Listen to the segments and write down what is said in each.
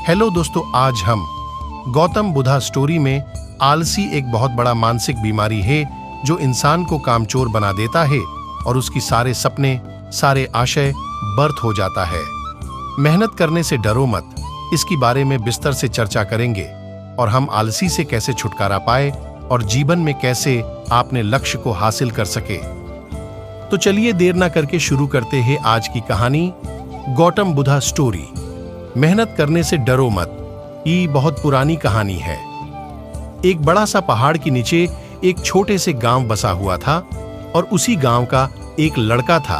Hello दोस्तों, आज हम गौतम बुद्धा स्टोरी में आलसी एक बहुत बड़ा मानसिक बीमारी है जो इंसान को कामचोर बना देता है और उसकी सारे सपने, सारे आशय व्यर्थ हो जाता है। मेहनत करने से डरो मत, इसकी बारे में विस्तार से चर्चा करेंगे और हम आलसी से कैसे छुटकारा पाए और जीवन में कैसे अपने लक्ष्य को हासिल कर सके। तो चलिए देर ना करके शुरू करते हैं आज की कहानी, गौतम बुद्धा स्टोरी। मेहनत करने से डरो मत, ये बहुत पुरानी कहानी है। एक बड़ा सा पहाड़ के नीचे एक छोटे से गांव बसा हुआ था और उसी गांव का एक लड़का था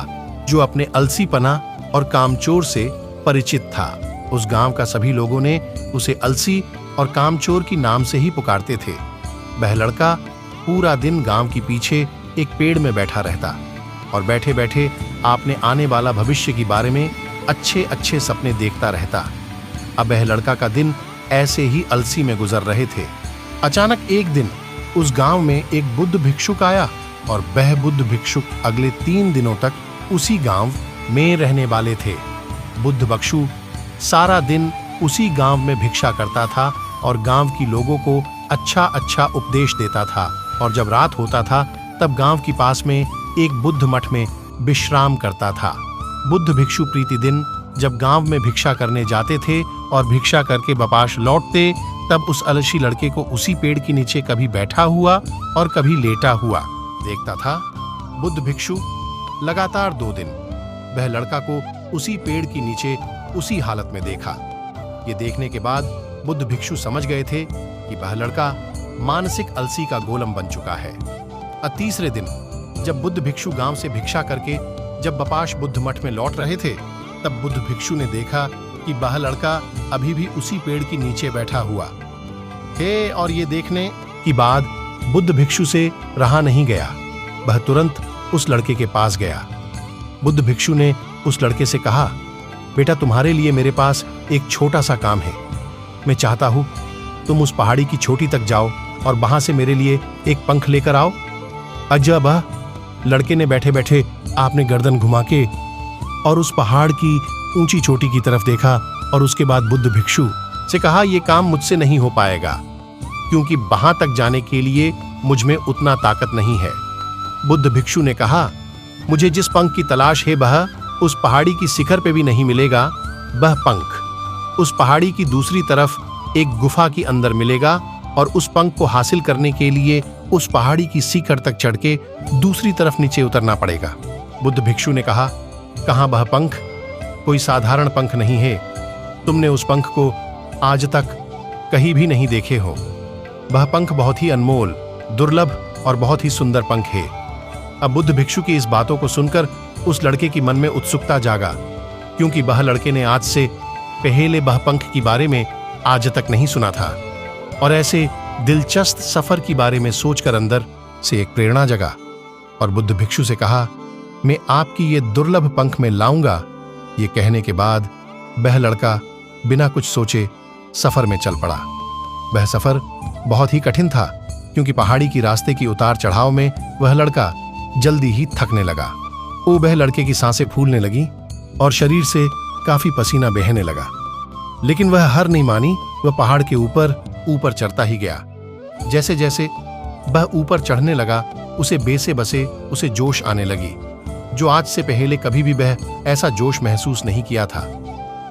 जो अपने आलसीपना और कामचोर से परिचित था। उस गांव का सभी लोगों ने उसे आलसी और कामचोर की नाम से ही पुकारते थे। वह लड़का पूरा दिन गांव के पीछे एक पेड़ में बैठा रहता और बैठे बैठे आपने आने वाला भविष्य के बारे में अच्छे अच्छे सपने देखता रहता। अब वह लड़का का दिन ऐसे ही आलसी में गुजर रहे थे। अचानक एक दिन उस गांव में एक बुद्ध भिक्षुक आया और वह बुद्ध भिक्षुक अगले 3 दिनों तक उसी गांव में रहने वाले थे। बुद्ध भिक्षु सारा दिन उसी गांव में भिक्षा करता था और गांव की लोगों को अच्छा अच्छा उपदेश देता था। और जब रात होता था तब गांव के पास में एक बुद्ध मठ में विश्राम करता था। बुद्ध भिक्षु प्रतिदिन जब गांव में भिक्षा करने जाते थे और भिक्षा करके वापस लौटते, तब उस आलसी लड़के को उसी पेड़ के नीचे कभी बैठा हुआ और कभी लेटा हुआ देखता था। बुद्ध भिक्षु लगातार 2 दिन वह लड़का को उसी पेड़ के नीचे उसी हालत में देखा। ये देखने के बाद बुद्ध भिक्षु समझ गए थे कि वह लड़का मानसिक आलसी का गोलम बन चुका है। तीसरे दिन जब बुद्ध भिक्षु गांव से भिक्षा करके जब वापस बुद्ध मठ में लौट रहे थे, तब बुद्ध भिक्षु ने देखा कि वह लड़का अभी भी उसी पेड़ के नीचे बैठा हुआ है। और ये देखने के बाद बुद्ध भिक्षु से रहा नहीं गया, वह तुरंत उस लड़के के पास गया। बुद्ध भिक्षु ने उस लड़के से कहा, बेटा तुम्हारे लिए मेरे पास एक छोटा सा काम है। मैं चाहता हूं तुम उस पहाड़ी की चोटी तक जाओ और वहां से मेरे लिए एक पंख लेकर आओ। अजब, लड़के ने बैठे बैठे आपने गर्दन घुमा के और उस पहाड़ की ऊंची चोटी की तरफ देखा और उसके बाद बुद्ध भिक्षु से कहा, यह काम मुझसे नहीं हो पाएगा क्योंकि वहां तक जाने के लिए मुझ में उतना ताकत नहीं है। बुद्ध भिक्षु ने कहा, मुझे जिस पंख की तलाश है वह उस पहाड़ी की शिखर पे भी नहीं मिलेगा। वह पंख उस पहाड़ी की दूसरी तरफ एक गुफा के अंदर मिलेगा और उस पंख को हासिल करने के लिए उस पहाड़ी की शिखर तक चढ़ के दूसरी तरफ नीचे उतरना पड़ेगा। बुद्ध भिक्षु ने कहा, कहाँ वह पंख कोई साधारण पंख नहीं है। तुमने उस पंख को आज तक कहीं भी नहीं देखे हो। वह पंख बहुत ही अनमोल, दुर्लभ और बहुत ही सुंदर पंख है। अब बुद्ध भिक्षु की इस बातों को सुनकर उस लड़के के मन में उत्सुकता जागा, क्योंकि वह लड़के ने आज से पहले वह पंख के बारे में आज तक नहीं सुना था। और ऐसे दिलचस्प सफर के बारे में सोचकर अंदर से एक प्रेरणा जगा और बुद्ध भिक्षु से कहा, मैं आपकी ये दुर्लभ पंख में लाऊंगा। ये कहने के बाद वह लड़का बिना कुछ सोचे सफर में चल पड़ा। वह सफर बहुत ही कठिन था क्योंकि पहाड़ी की रास्ते की उतार चढ़ाव में वह लड़का जल्दी ही थकने लगा। वह लड़के की सांसें फूलने लगी और शरीर से काफी पसीना बहने लगा, लेकिन वह हार नहीं मानी। वह पहाड़ के ऊपर चढ़ता ही गया। जैसे जैसे वह ऊपर चढ़ने लगा, उसे बेसे बसे उसे जोश आने लगी, जो आज से पहले कभी भी वह ऐसा जोश महसूस नहीं किया था।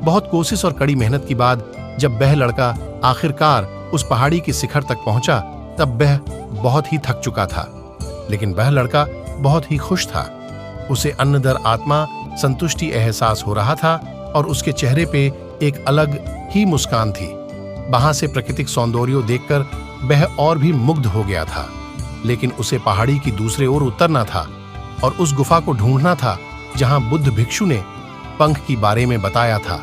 बहुत कोशिश और कड़ी मेहनत के बाद जब वह लड़का आखिरकार उस पहाड़ी की शिखर तक पहुंचा, तब वह बहुत ही थक चुका था, लेकिन वह लड़का बहुत ही खुश था। उसे अंदर आत्मा संतुष्टि एहसास हो रहा था और उसके चेहरे पे एक अलग ही मुस्कान थी। वहां से प्राकृतिक सौंदर्य देखकर वह और भी मुग्ध हो गया था, लेकिन उसे पहाड़ी की दूसरे ओर उतरना था और उस गुफा को ढूंढना था जहां बुद्ध भिक्षु ने पंख के बारे में बताया था।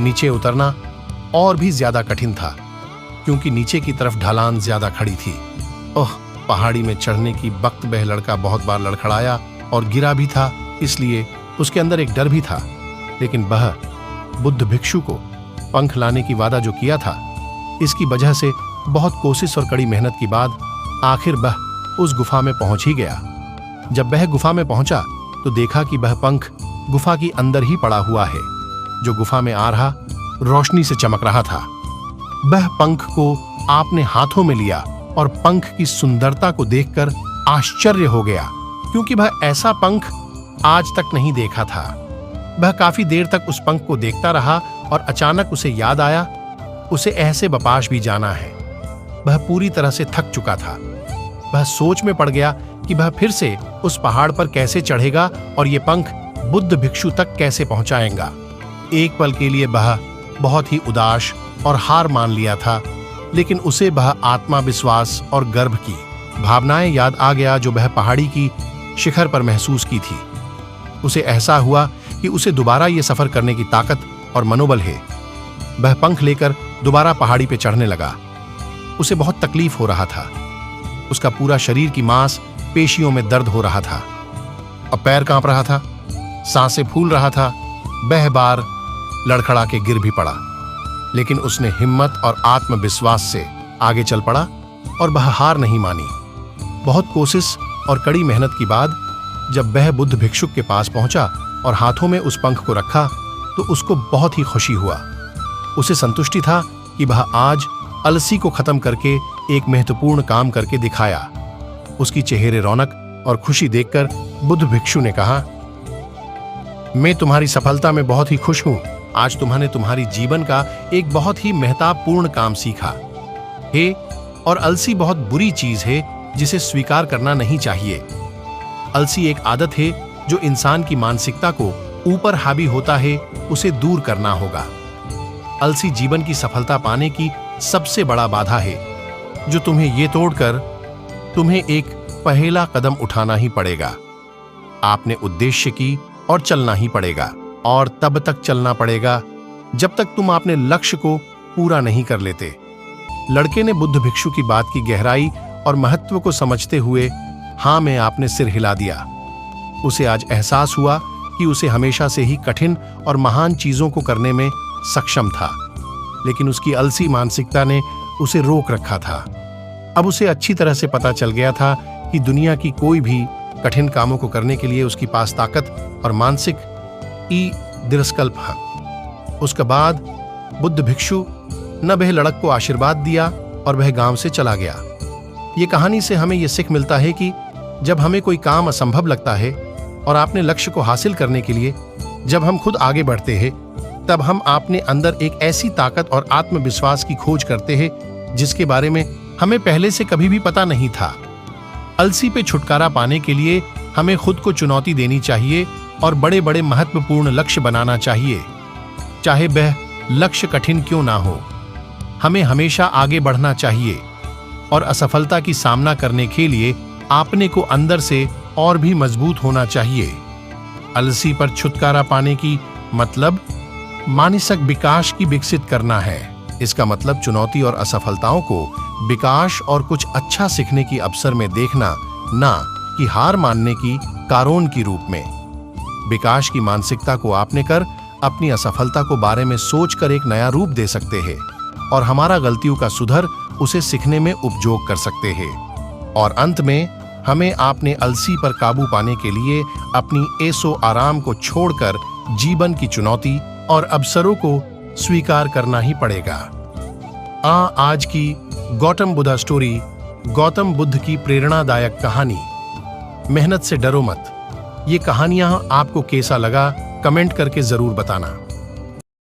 नीचे उतरना और भी ज्यादा कठिन था क्योंकि नीचे की तरफ ढलान ज्यादा खड़ी थी। पहाड़ी में चढ़ने की वक्त वह लड़का बहुत बार लड़खड़ाया और गिरा भी था, इसलिए उसके अंदर एक डर भी था। लेकिन वह बुद्ध भिक्षु को पंख लाने की वादा जो किया था, इसकी वजह से बहुत कोशिश और कड़ी मेहनत के बाद आखिर वह उस गुफा में पहुंच ही गया। जब वह गुफा में पहुंचा तो देखा कि वह पंख गुफा के अंदर ही पड़ा हुआ है। जो गुफा में आ रहा रोशनी से चमक रहा था। वह पंख को आपने हाथों में लिया और पंख की सुंदरता को देखकर आश्चर्य हो गया, क्योंकि वह ऐसा पंख आज तक नहीं देखा था। वह काफी देर तक उस पंख को देखता रहा और अचानक उसे याद आया, उसे ऐसे बपाश भी जाना है। वह पूरी तरह से थक चुका था। वह सोच में पड़ गया कि वह फिर से उस पहाड़ पर कैसे चढ़ेगा और ये पंख बुद्ध भिक्षु तक कैसे पहुंचाएगा। एक पल के लिए वह बहुत ही उदास और हार मान लिया था, लेकिन उसे वह आत्मविश्वास और गर्व की भावनाएं याद आ गया जो वह पहाड़ी की शिखर पर महसूस की थी। उसे एहसास हुआ कि उसे दोबारा ये सफर करने की ताकत और मनोबल है। वह पंख लेकर दोबारा पहाड़ी पे चढ़ने लगा। उसे बहुत तकलीफ हो रहा था। उसका पूरा शरीर की मांस पेशियों में दर्द हो रहा था। अब पैर कांप रहा था, सांसें फूल रहा था। वह बार लड़खड़ा के गिर भी पड़ा, लेकिन उसने हिम्मत और आत्मविश्वास से आगे चल पड़ा और वह हार नहीं मानी। बहुत कोशिश और कड़ी मेहनत के बाद जब वह बुद्ध भिक्षुक के पास पहुंचा और हाथों में उस पंख को रखा तो उसको बहुत ही खुशी हुआ। उसे संतुष्टि था कि वह आज अलसी को खत्म करके एक महत्वपूर्ण काम करके दिखाया। उसकी चेहरे रौनक और खुशी देखकर बुद्ध भिक्षु ने कहा, मैं तुम्हारी सफलता में बहुत ही खुश हूं। आज तुम्हारे तुम्हारी जीवन का एक बहुत ही महत्वपूर्ण काम सीखा है, और अलसी बहुत बुरी चीज है जिसे स्वीकार करना नहीं चाहिए। अलसी एक आदत है जो इंसान की मानसिकता को ऊपर हावी होता है, उसे दूर करना होगा। अलसी जीवन की सफलता पाने की सबसे बड़ा बाधा है, जो तुम्हें ये तोड़कर तुम्हें एक पहला कदम उठाना ही पड़ेगा। आपने उद्देश्य की और चलना ही पड़ेगा, और तब तक चलना पड़ेगा जब तक तुम अपने लक्ष्य को पूरा नहीं कर लेते। लड़के ने बुद्ध भिक्षु की बात की गहराई और महत्व को समझते हुए हाँ में आपने सिर हिला दिया। उसे आज एहसास हुआ कि उसे हमेशा से ही कठिन और महान चीजों को करने में सक्षम था, लेकिन उसकी अलसी मानसिकता ने उसे रोक रखा था। अब उसे अच्छी तरह से पता चल गया था कि दुनिया की कोई भी कठिन कामों को करने के लिए उसके पास ताकत और मानसिक दृढ़संकल्प है। उसके बाद बुद्ध भिक्षु न वह लड़क को आशीर्वाद दिया और वह गांव से चला गया। ये कहानी से हमें यह सीख मिलता है कि जब हमें कोई काम असंभव लगता है और अपने लक्ष्य को हासिल करने के लिए जब हम खुद आगे बढ़ते हैं, तब हम अपने अंदर एक ऐसी ताकत और आत्मविश्वास की खोज करते हैं जिसके बारे में हमें पहले से कभी भी पता नहीं था। अलसी पे छुटकारा पाने के लिए हमें खुद को चुनौती देनी चाहिए और बड़े बड़े महत्वपूर्ण लक्ष्य बनाना चाहिए, चाहे वह लक्ष्य कठिन क्यों ना हो। हमें हमेशा आगे बढ़ना चाहिए और असफलता की सामना करने के लिए आपने को अंदर से और भी मजबूत होना चाहिए। अलसी पर छुटकारा पाने की मतलब मानसिक विकास की विकसित करना है। इसका मतलब चुनौती और असफलताओं को विकास और कुछ अच्छा सीखने की अवसर में देखना, ना कि हार मानने की कारण के रूप में। विकास की मानसिकता को आपने कर अपनी असफलता को बारे में सोचकर एक नया रूप दे सकते हैं और हमारा गलतियों का सुधर उसे सीखने में उपयोग कर सकते हैं। और अंत में हमें आपने अलसी पर काबू पाने के लिए अपनी ऐशो आराम को छोड़कर जीवन की चुनौती और अवसरों को स्वीकार करना ही पड़ेगा। आज की गौतम बुद्धा स्टोरी, गौतम बुद्ध की प्रेरणादायक कहानी मेहनत से डरो मत। ये कहानियां आपको कैसा लगा कमेंट करके जरूर बताना।